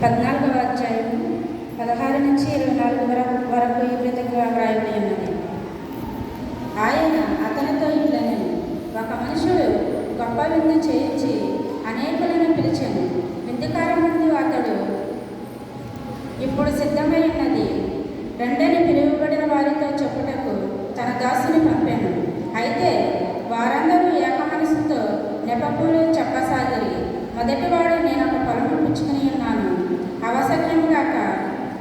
14వ అధ్యాయము 16 నుంచి 24 వరకు ఈ విధంగా వ్రాయబడి ఉన్నది. ఆయన అతనితో ఇట్లనెను, ఒక మనుషుడు గొప్ప విందు చేయించి అనేకులను పిలిచెను. విందుకారం ముందు అతడు, ఇప్పుడు సిద్ధమై ఉన్నది, రెండని పిలువబడిన వారితో చెప్పుటకు తన దాసుని పంపాను. అయితే వారందరూ ఏక మనసుతో నెపములు చెప్పసాగిరి. మొదటివాడు, నేను ఒక పొలము పుచ్చుకుని ఉన్నాను, అవసరము గాక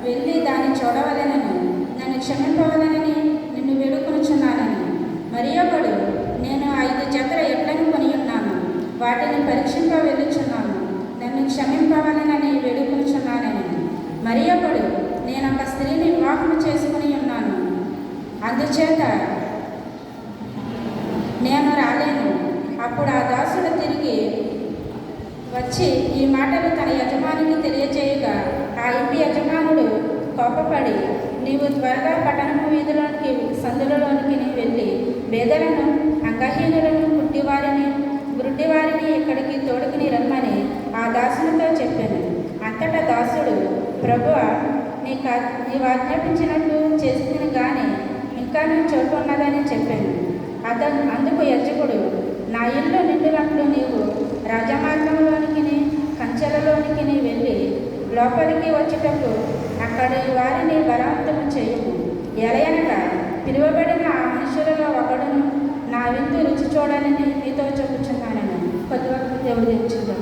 వెళ్ళి దాన్ని చూడవలెనని, నన్ను క్షమింపవలనని నిన్ను వేడుకొనుచున్నానని. మరి ఒకడు, నేను 5 జతల ఎడ్లను కొని ఉన్నాను, వాటిని పరీక్షింప వెళ్ళుచున్నాను, నన్ను క్షమింపవలనని వేడుకొనుచున్నానని. మరి ఒకడు, నేను ఒక స్త్రీని వివాహం చేసుకుని ఉన్నాను, అందుచేత నేను రాలేను. అప్పుడు ఆ దాసుడు తిరిగి వచ్చి ఈ మాటలు తన యజమానికి తెలియజేయగా, ఆ ఇంటి యజమానుడు కోపపడి, నీవు త్వరగా పట్టణము వీధులోనికి సందులలోనికి వెళ్ళి పేదలను, అంగహీనులను, పుట్టివారిని, గుడ్డివారిని ఇక్కడికి తోడుకుని రమ్మని ఆ దాసునితో చెప్పాను. అంతటా దాసుడు, ప్రభువా, నీవు ఆజ్ఞాపించినట్లు చేసింది కానీ ఇంకా నేను చోటు ఉన్నదని చెప్పాను. అందుకు యాజకుడు, నా ఇల్లు నిండినట్లు నీవు రాజమార్గంలోనికి కంచెలలోనికి వెళ్ళి లోపలికి వచ్చేటప్పుడు అక్కడి వారిని బలవంతము చేయము. ఎలయనగా పిలువబడిన ఆ మనుషులలో ఒకడును నా విందు రుచి చూడాలని నీతో చెప్పుచున్నానని. కొద్దివరకు దేవుడు తెచ్చుదాం.